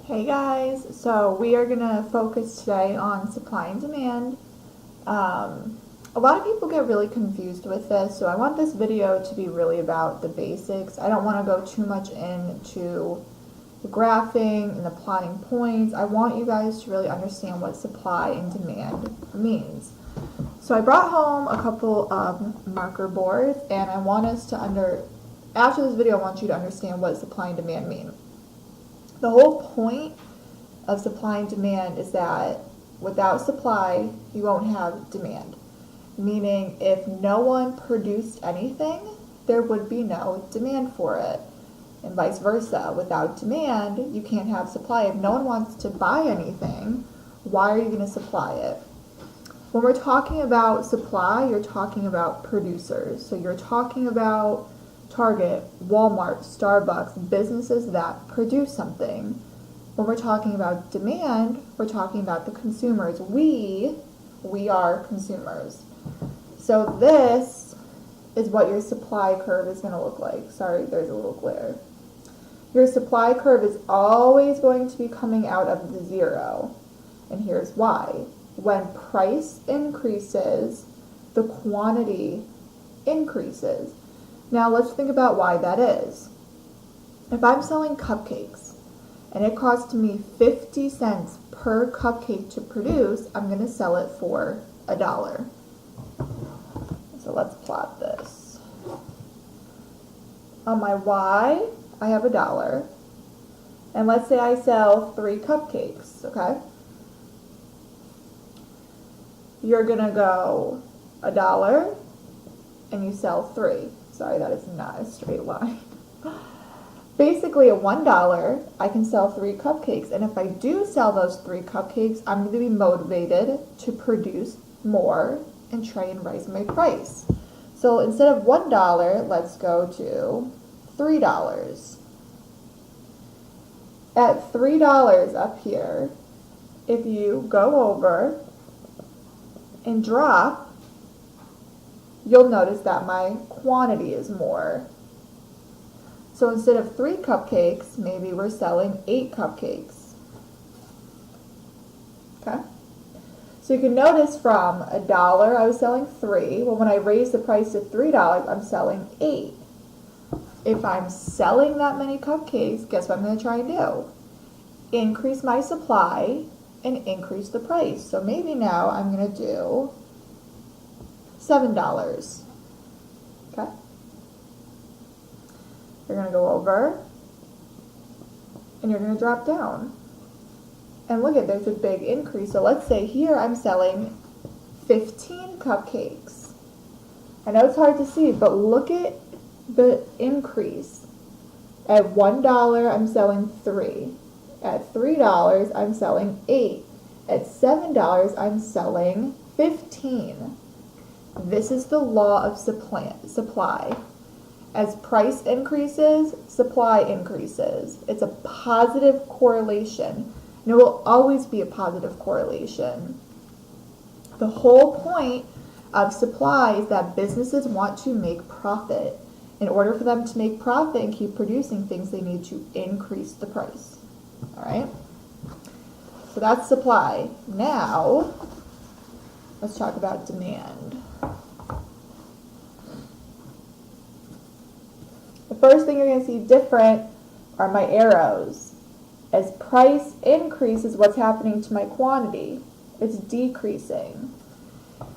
Hey guys, so we are going to focus today on supply and demand. A lot of people get really confused with this, so I want this video to be really about the basics. I don't want to go too much into the graphing and the plotting points. I want you guys to really understand what supply and demand means. So I brought home a couple of marker boards, and I want us to after this video, I want you to understand what supply and demand mean. The whole point of supply and demand is that without supply, you won't have demand. Meaning, if no one produced anything, there would be no demand for it. And vice versa. Without demand, you can't have supply. If no one wants to buy anything, why are you going to supply it? When we're talking about supply, you're talking about producers. So you're talking about Target, Walmart, Starbucks, businesses that produce something. When we're talking about demand, we're talking about the consumers. We are consumers. So this is what your supply curve is going to look like. Sorry, there's a little glare. Your supply curve is always going to be coming out of the zero. And here's why. When price increases, the quantity increases. Now let's think about why that is. If I'm selling cupcakes and it costs me 50 cents per cupcake to produce, I'm going to sell it for $1. So let's plot this. On my Y, I have $1. And let's say I sell 3 cupcakes, okay? You're going to go $1 and you sell 3. Sorry, that is not a straight line. Basically, at $1, I can sell 3 cupcakes. And if I do sell those 3 cupcakes, I'm going to be motivated to produce more and try and raise my price. So instead of $1, let's go to $3. At $3 up here, if you go over and drop, you'll notice that my quantity is more. So instead of 3 cupcakes, maybe we're selling 8 cupcakes. Okay? So you can notice from $1, I was selling 3. Well, when I raise the price to $3, I'm selling 8. If I'm selling that many cupcakes, guess what I'm going to try and do? Increase my supply and increase the price. So maybe now I'm going to do $7. Okay? You're going to go over and you're going to drop down. And look at, there's a big increase. So let's say here I'm selling 15 cupcakes. I know it's hard to see, but look at the increase. At $1, I'm selling 3. At $3, I'm selling 8. At $7, I'm selling 15. This is the law of supply. As price increases, supply increases. It's a positive correlation. And it will always be a positive correlation. The whole point of supply is that businesses want to make profit. In order for them to make profit and keep producing things, they need to increase the price. All right? So that's supply. Now, let's talk about demand. The first thing you're going to see different are my arrows. As price increases, what's happening to my quantity? It's decreasing.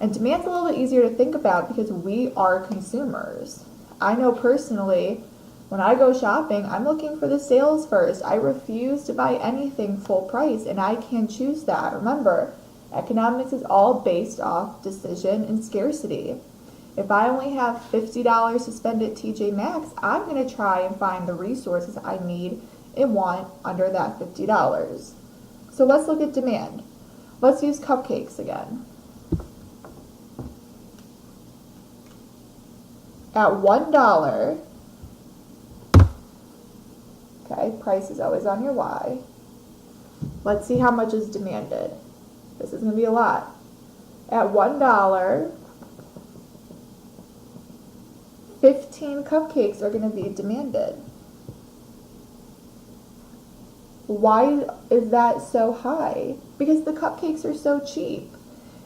And demand's a little bit easier to think about because we are consumers. I know personally, when I go shopping, I'm looking for the sales first. I refuse to buy anything full price, and I can choose that. Remember, economics is all based off decision and scarcity. If I only have $50 to spend at TJ Maxx, I'm going to try and find the resources I need and want under that $50. So let's look at demand. Let's use cupcakes again. At $1, okay, price is always on your Y. Let's see how much is demanded. This is going to be a lot. At $1, 15 cupcakes are going to be demanded. Why is that so high? Because the cupcakes are so cheap.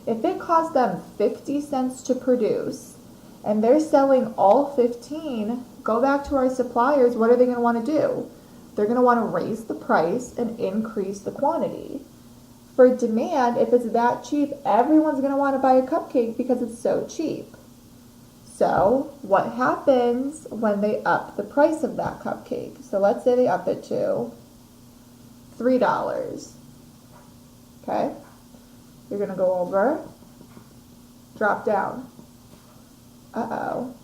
If it costs them 50 cents to produce and they're selling all 15, go back to our suppliers, what are they going to want to do? They're going to want to raise the price and increase the quantity. For demand, if it's that cheap, everyone's going to want to buy a cupcake because it's so cheap. So what happens when they up the price of that cupcake? So let's say they up it to $3. Okay? You're going to go over, drop down. Uh-oh.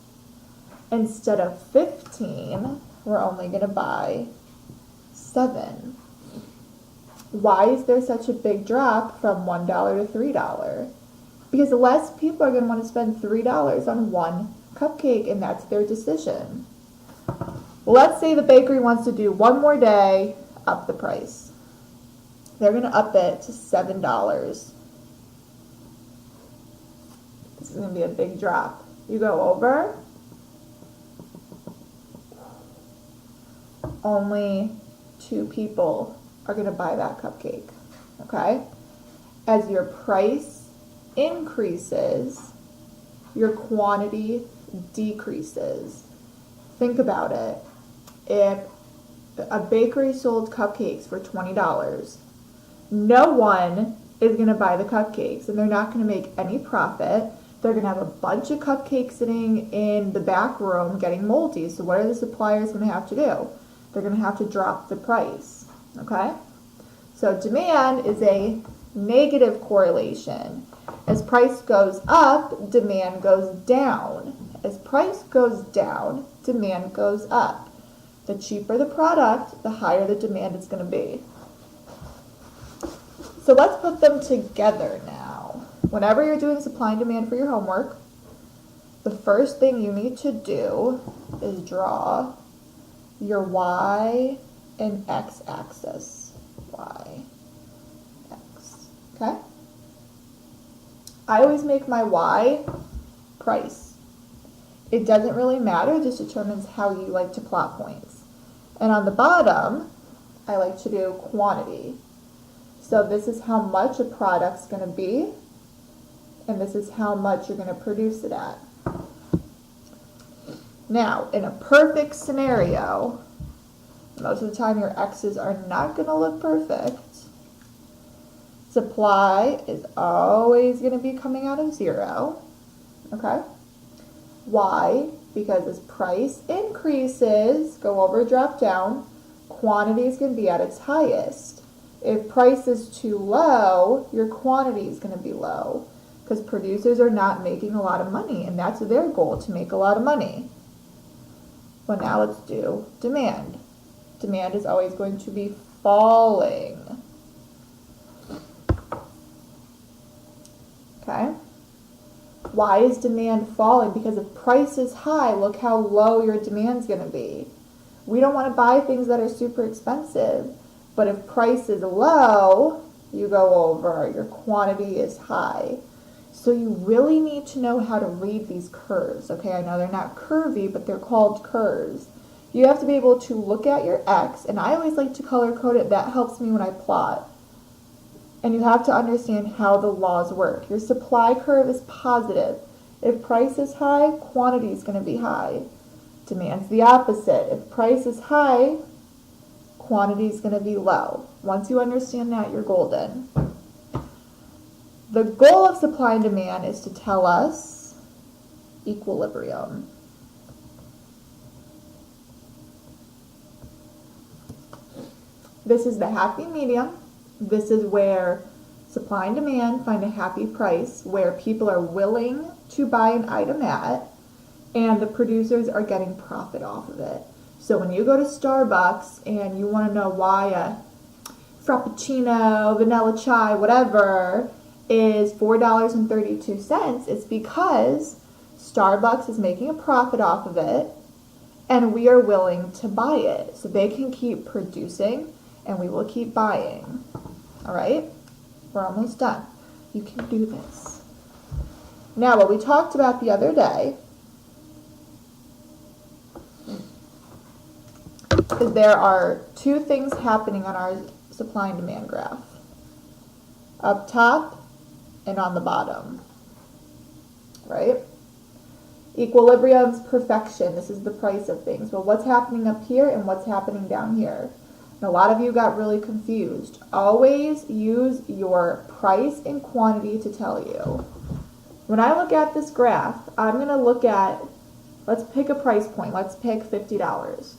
Instead of 15, we're only going to buy 7. Why is there such a big drop from $1 to $3? Because less people are going to want to spend $3 on one cupcake, and that's their decision. Let's say the bakery wants to do one more day, up the price. They're going to up it to $7. This is going to be a big drop. You go over, only 2 people are going to buy that cupcake, okay? As your price increases, your quantity decreases. Think about it. If a bakery sold cupcakes for $20, no one is going to buy the cupcakes, and they're not going to make any profit. They're going to have a bunch of cupcakes sitting in the back room getting moldy. So what are the suppliers going to have to do? They're going to have to drop the price, okay? So demand is a negative correlation. As price goes up, demand goes down. As price goes down, demand goes up. The cheaper the product, the higher the demand is going to be. So let's put them together now. Whenever you're doing supply and demand for your homework, the first thing you need to do is draw your y and x axis. Y, x, okay? I always make my y price. It doesn't really matter, it just determines how you like to plot points. And on the bottom, I like to do quantity. So this is how much a product's going to be, and this is how much you're going to produce it at. Now, in a perfect scenario, most of the time your x's are not going to look perfect. Supply is always going to be coming out of 0, okay? Why? Because as price increases, go over, drop down, quantity is going to be at its highest. If price is too low, your quantity is going to be low because producers are not making a lot of money, and that's their goal, to make a lot of money. Well, now let's do demand. Demand is always going to be falling. Okay? Why is demand falling? Because if price is high, look how low your demand is going to be. We don't want to buy things that are super expensive. But if price is low, you go over, your quantity is high. So you really need to know how to read these curves, okay? I know they're not curvy, but they're called curves. You have to be able to look at your X, and I always like to color code it. That helps me when I plot. And you have to understand how the laws work. Your supply curve is positive. If price is high, quantity is going to be high. Demand's the opposite. If price is high, quantity is going to be low. Once you understand that, you're golden. The goal of supply and demand is to tell us equilibrium. This is the happy medium. This is where supply and demand find a happy price, where people are willing to buy an item at, and the producers are getting profit off of it. So when you go to Starbucks and you want to know why a Frappuccino, vanilla chai, whatever, is $4.32, it's because Starbucks is making a profit off of it, and we are willing to buy it. So they can keep producing, and we will keep buying. All right? We're almost done. You can do this. Now, what we talked about the other day is there are two things happening on our supply and demand graph. Up top and on the bottom, right? Equilibrium's perfection. This is the price of things. Well, what's happening up here and what's happening down here? And a lot of you got really confused. Always use your price and quantity to tell you. When I look at this graph, I'm going to look at, let's pick a price point. Let's pick $50.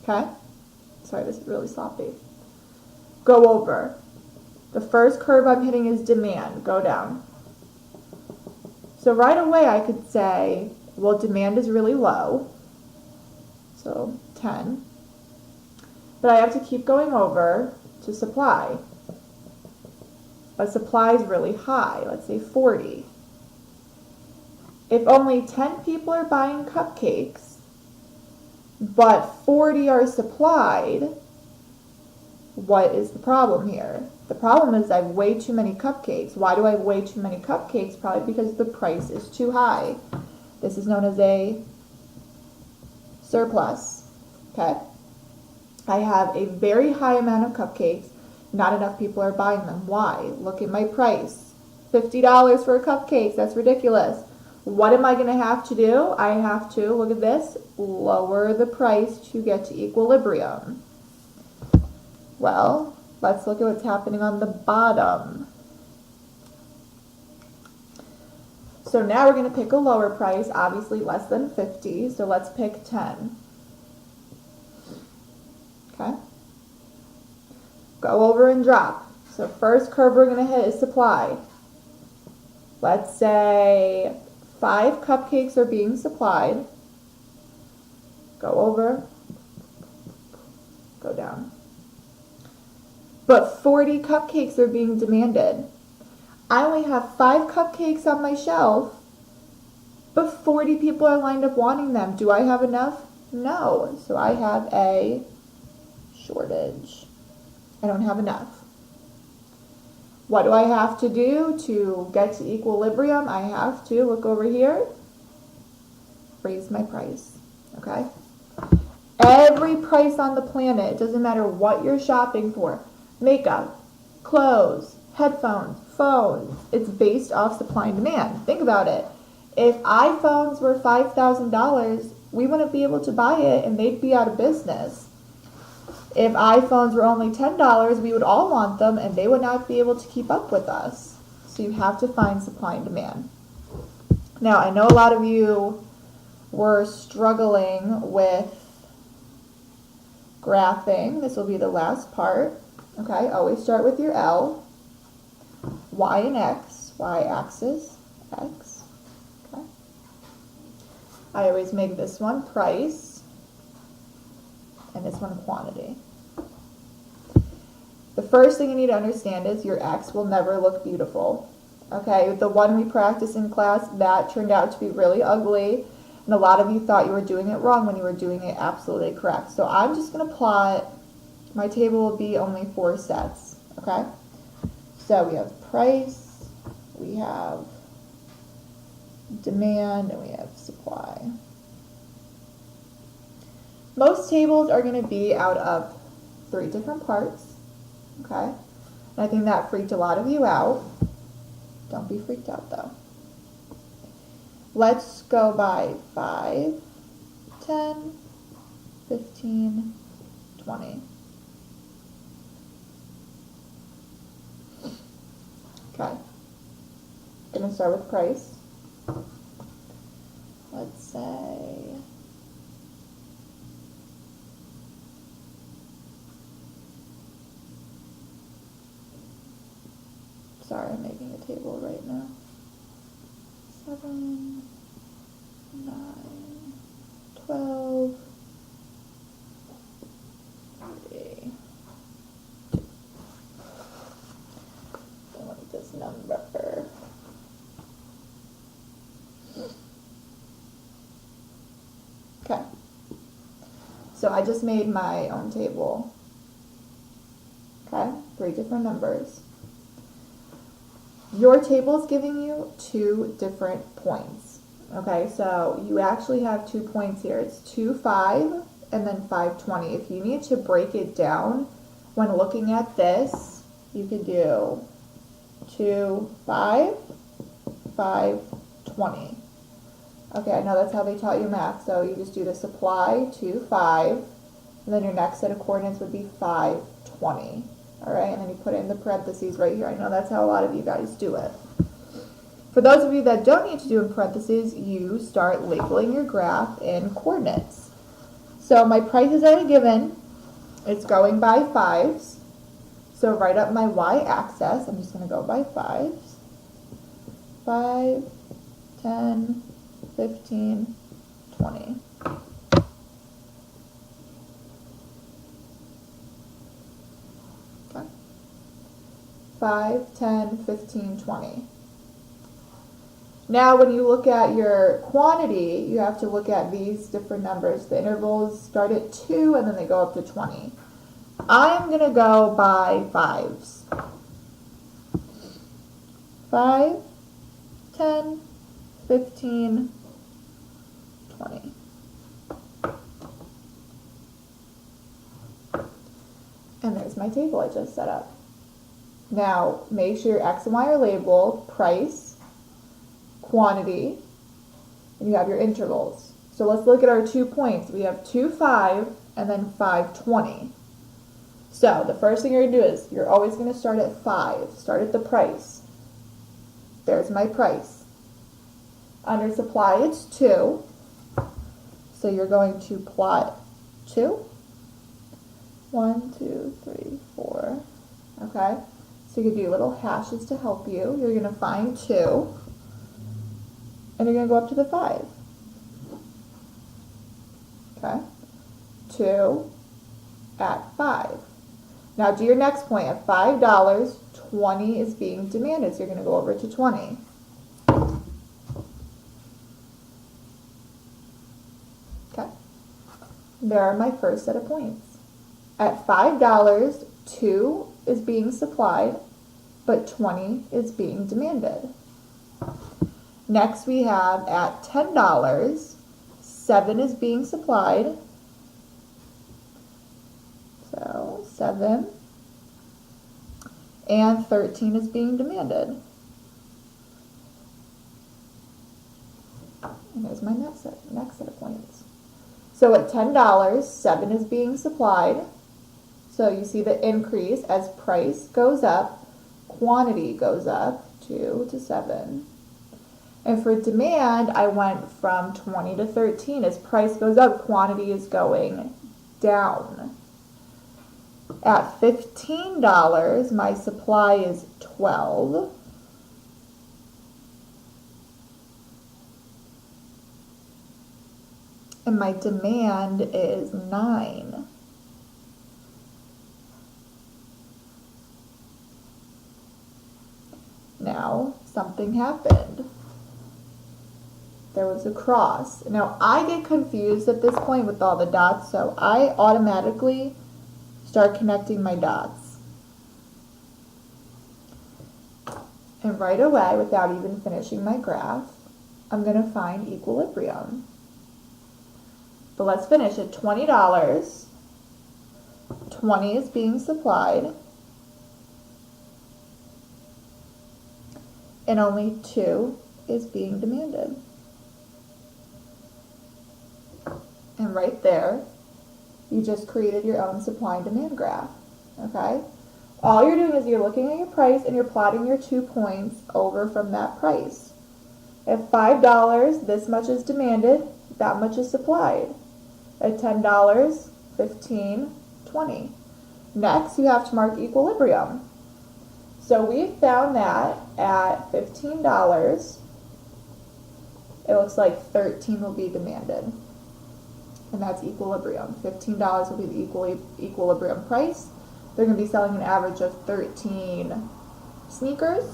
Okay? Sorry, this is really sloppy. Go over. The first curve I'm hitting is demand. Go down. So right away I could say, well, demand is really low. So 10. But I have to keep going over to supply. But supply is really high. Let's say 40. If only 10 people are buying cupcakes, but 40 are supplied, what is the problem here? The problem is I have way too many cupcakes. Why do I have way too many cupcakes? Probably because the price is too high. This is known as a surplus. Okay? I have a very high amount of cupcakes. Not enough people are buying them. Why? Look at my price. $50 for cupcakes. That's ridiculous. What am I going to have to do? I have to, look at this, lower the price to get to equilibrium. Well, let's look at what's happening on the bottom. So now we're going to pick a lower price, obviously less than 50, so let's pick 10. Okay? Go over and drop. So first curve we're going to hit is supply. Let's say 5 cupcakes are being supplied. Go over, go down. But 40 cupcakes are being demanded. I only have 5 cupcakes on my shelf, but 40 people are lined up wanting them. Do I have enough? No. So I have a shortage. I don't have enough. What do I have to do to get to equilibrium? I have to, look over here, raise my price, okay? Every price on the planet, it doesn't matter what you're shopping for, makeup, clothes, headphones, phones, it's based off supply and demand. Think about it. If iPhones were $5,000, we wouldn't be able to buy it and they'd be out of business. If iPhones were only $10, we would all want them and they would not be able to keep up with us. So you have to find supply and demand. Now, I know a lot of you were struggling with graphing. This will be the last part. Okay, always start with your L, Y and X, Y axis, X. Okay. I always make this one price and this one quantity. The first thing you need to understand is your X will never look beautiful. Okay, the one we practiced in class, that turned out to be really ugly, and a lot of you thought you were doing it wrong when you were doing it absolutely correct. So I'm just going to plot, my table will be only 4 sets, okay? So we have price, we have demand, and we have supply. Most tables are going to be out of 3 different parts. Okay, and I think that freaked a lot of you out. Don't be freaked out though. Let's go by 5, 10, 15, 20. Okay, gonna start with price. Let's say sorry, I'm making a table right now. 7, 9, 12, 3. I want this number. Okay. So I just made my own table. Okay, 3 different numbers. Your table is giving you 2 different points. Okay, so you actually have 2 points here. It's 2, 5, and then 520. If you need to break it down when looking at this, you could do 2, 5, 5, 20. Okay, I know that's how they taught you math, so you just do the supply 2, 5, and then your next set of coordinates would be 5, 20. All right, and then you put it in the parentheses right here. I know that's how a lot of you guys do it. For those of you that don't need to do in parentheses, you start labeling your graph in coordinates. So my price is already given. It's going by 5s. So write up my y-axis. I'm just going to go by 5s. 5, 10, 15, 20. Okay. 5, 10, 15, 20. Now when you look at your quantity, you have to look at these different numbers. The intervals start at 2 and then they go up to 20. I'm going to go by 5s. 5, 10, 15, 20. And there's my table I just set up. Now make sure your X and Y are labeled, price, quantity, and you have your intervals. So let's look at our 2 points. We have 2, 5, and then 5, 20. So the first thing you're going to do is you're always going to start at 5. Start at the price. There's my price. Under supply, it's 2. So you're going to plot 2. 1, 2, 3, 4. Okay? So you can do little hashes to help you. You're going to find 2. And you're going to go up to the 5. Okay? 2 at 5. Now do your next point. At $5, 20 is being demanded. So you're going to go over to 20. Okay? There are my first set of points. At $5, 2 is being supplied, but 20 is being demanded. Next we have at $10, 7 is being supplied. So 7. And 13 is being demanded. And there's my next set of points. So at $10, 7 is being supplied. So you see the increase as price goes up, quantity goes up, 2 to 7. And for demand, I went from 20 to 13. As price goes up, quantity is going down. At $15, my supply is 12. And my demand is 9. Now, something happened. There was a cross. Now, I get confused at this point with all the dots, so I automatically start connecting my dots. And right away, without even finishing my graph, I'm going to find equilibrium. But let's finish at $20. 20 is being supplied. And only 2 is being demanded. And right there, you just created your own supply and demand graph, okay? All you're doing is you're looking at your price and you're plotting your 2 points over from that price. At $5, this much is demanded, that much is supplied. At $10, 15, 20. Next, you have to mark equilibrium. So we found that at $15, it looks like 13 will be demanded. And that's equilibrium. $15 will be the equilibrium price. They're going to be selling an average of 13 sneakers.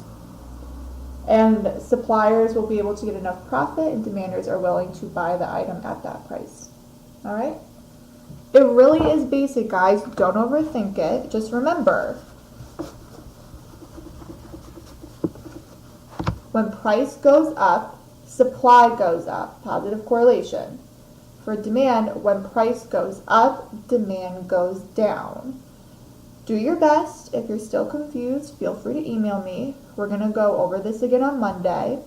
And suppliers will be able to get enough profit, and demanders are willing to buy the item at that price. All right? It really is basic, guys. Don't overthink it. Just remember, when price goes up, supply goes up. Positive correlation. For demand, when price goes up, demand goes down. Do your best. If you're still confused, feel free to email me. We're going to go over this again on Monday.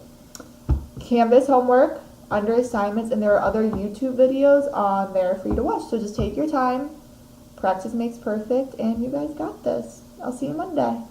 Canvas homework under assignments, and there are other YouTube videos on there for you to watch. So just take your time. Practice makes perfect, and you guys got this. I'll see you Monday.